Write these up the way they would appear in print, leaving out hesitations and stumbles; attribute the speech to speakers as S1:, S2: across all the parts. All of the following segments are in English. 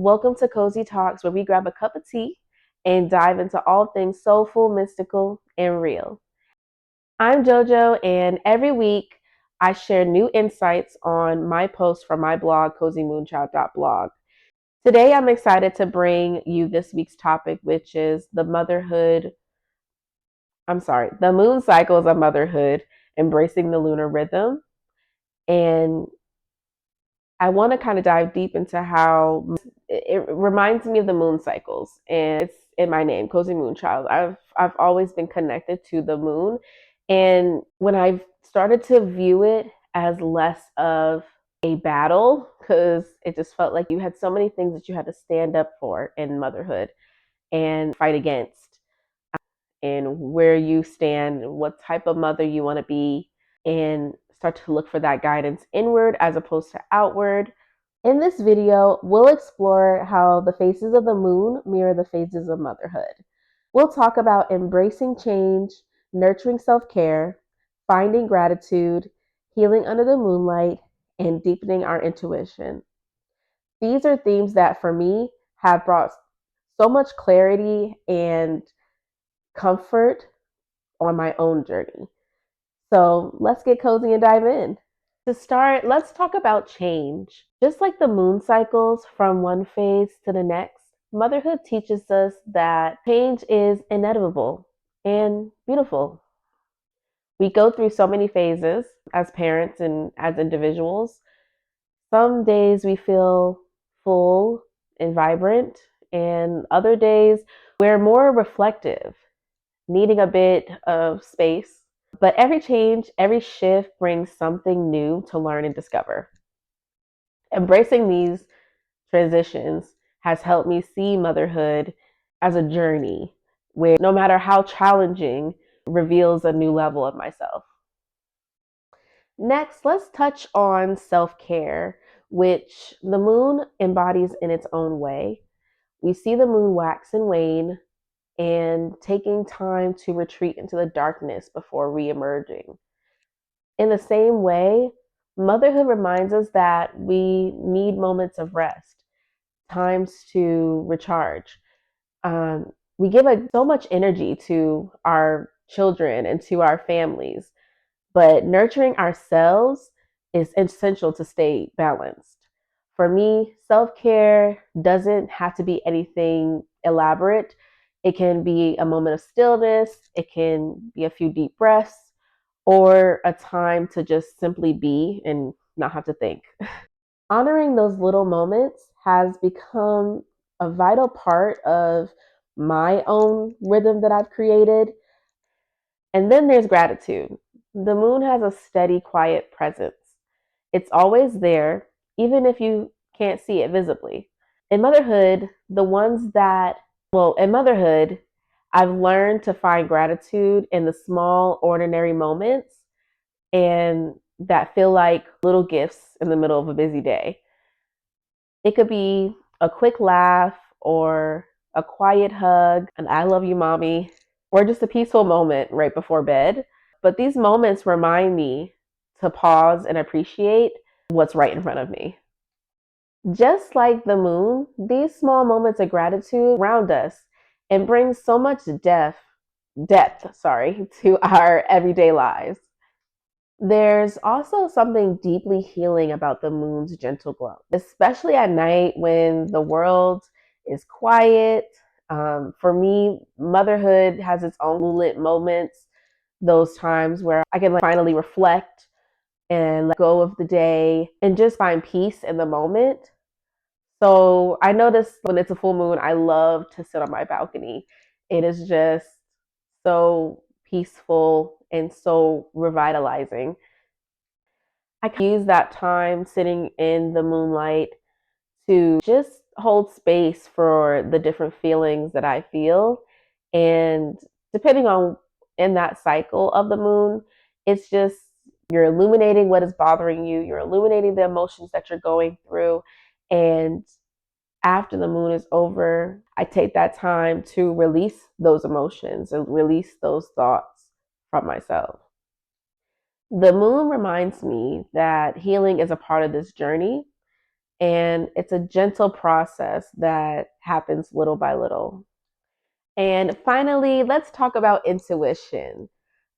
S1: Welcome to Cozy Talks, where we grab a cup of tea and dive into all things soulful, mystical, and real. I'm JoJo, and every week I share new insights on my posts from my blog, cozymoonchild.blog. Today I'm excited to bring you this week's topic, which is the moon cycles of motherhood, embracing the lunar rhythm. And I want to kind of dive deep into how it reminds me of the moon cycles, and it's in my name, Cozy Moonchild. I've always been connected to the moon, and when I've started to view it as less of a battle, because it just felt like you had so many things that you had to stand up for in motherhood and fight against, and where you stand, what type of mother you want to be, and start to look for that guidance inward as opposed to outward. In this video, we'll explore how the phases of the moon mirror the phases of motherhood. We'll talk about embracing change, nurturing self-care, finding gratitude, healing under the moonlight, and deepening our intuition. These are themes that for me have brought so much clarity and comfort on my own journey. So let's get cozy and dive in. To start, let's talk about change. Just like the moon cycles from one phase to the next, motherhood teaches us that change is inevitable and beautiful. We go through so many phases as parents and as individuals. Some days we feel full and vibrant, and other days we're more reflective, needing a bit of space. But every change, every shift brings something new to learn and discover. Embracing these transitions has helped me see motherhood as a journey where no matter how challenging, reveals a new level of myself. Next, let's touch on self-care, which the moon embodies in its own way. We see the moon wax and wane, and taking time to retreat into the darkness before re-emerging. In the same way, motherhood reminds us that we need moments of rest, times to recharge. We give so much energy to our children and to our families, but nurturing ourselves is essential to stay balanced. For me, self care doesn't have to be anything elaborate. It can be a moment of stillness, it can be a few deep breaths, or a time to just simply be and not have to think. Honoring those little moments has become a vital part of my own rhythm that I've created. And then there's gratitude. The moon has a steady, quiet presence. It's always there, even if you can't see it visibly. In motherhood, in motherhood, I've learned to find gratitude in the small, ordinary moments and that feel like little gifts in the middle of a busy day. It could be a quick laugh or a quiet hug, an I love you, mommy, or just a peaceful moment right before bed. But these moments remind me to pause and appreciate what's right in front of me. Just like the moon, these small moments of gratitude ground us and bring so much depth, to our everyday lives. There's also something deeply healing about the moon's gentle glow, especially at night when the world is quiet. For me, motherhood has its own moonlit moments, those times where I can finally reflect and let go of the day and just find peace in the moment. So I notice when it's a full moon, I love to sit on my balcony. It is just so peaceful and so revitalizing. I can use that time sitting in the moonlight to just hold space for the different feelings that I feel. And depending on in that cycle of the moon, it's just you're illuminating what is bothering you, you're illuminating the emotions that you're going through. And after the moon is over, I take that time to release those emotions and release those thoughts from myself. The moon reminds me that healing is a part of this journey, And it's a gentle process that happens little by little. And finally, let's talk about intuition.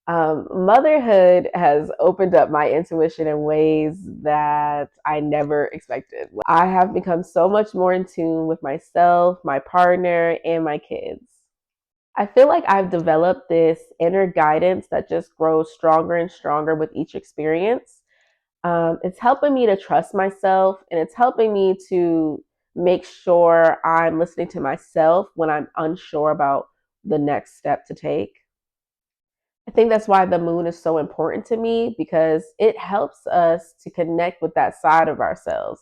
S1: Motherhood has opened up my intuition in ways that I never expected. I have become so much more in tune with myself, my partner, and my kids. I feel like I've developed this inner guidance that just grows stronger and stronger with each experience. It's helping me to trust myself, and it's helping me to make sure I'm listening to myself when I'm unsure about the next step to take. I think that's why the moon is so important to me, because it helps us to connect with that side of ourselves,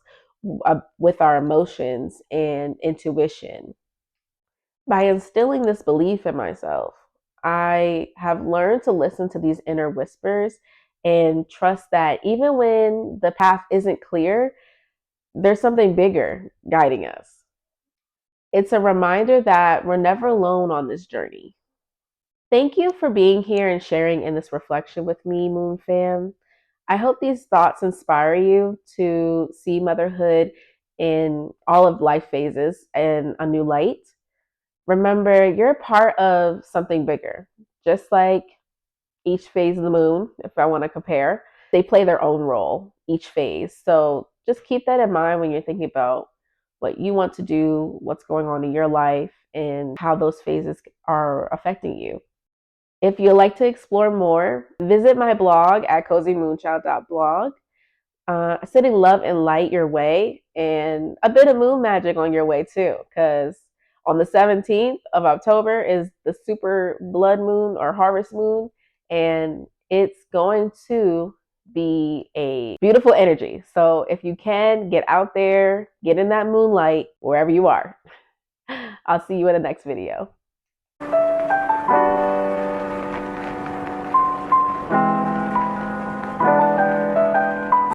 S1: with our emotions and intuition. By instilling this belief in myself, I have learned to listen to these inner whispers and trust that even when the path isn't clear, there's something bigger guiding us. It's a reminder that we're never alone on this journey. Thank you for being here and sharing in this reflection with me, Moon Fam. I hope these thoughts inspire you to see motherhood in all of life phases in a new light. Remember, you're part of something bigger. Just like each phase of the moon, if I want to compare, they play their own role, each phase. So just keep that in mind when you're thinking about what you want to do, what's going on in your life, and how those phases are affecting you. If you'd like to explore more, visit my blog at cozymoonchild.blog. Sending love and light your way, and a bit of moon magic on your way too, because on the 17th of October is the super blood moon or harvest moon, and it's going to be a beautiful energy. So if you can, get out there, get in that moonlight wherever you are. I'll see you in the next video.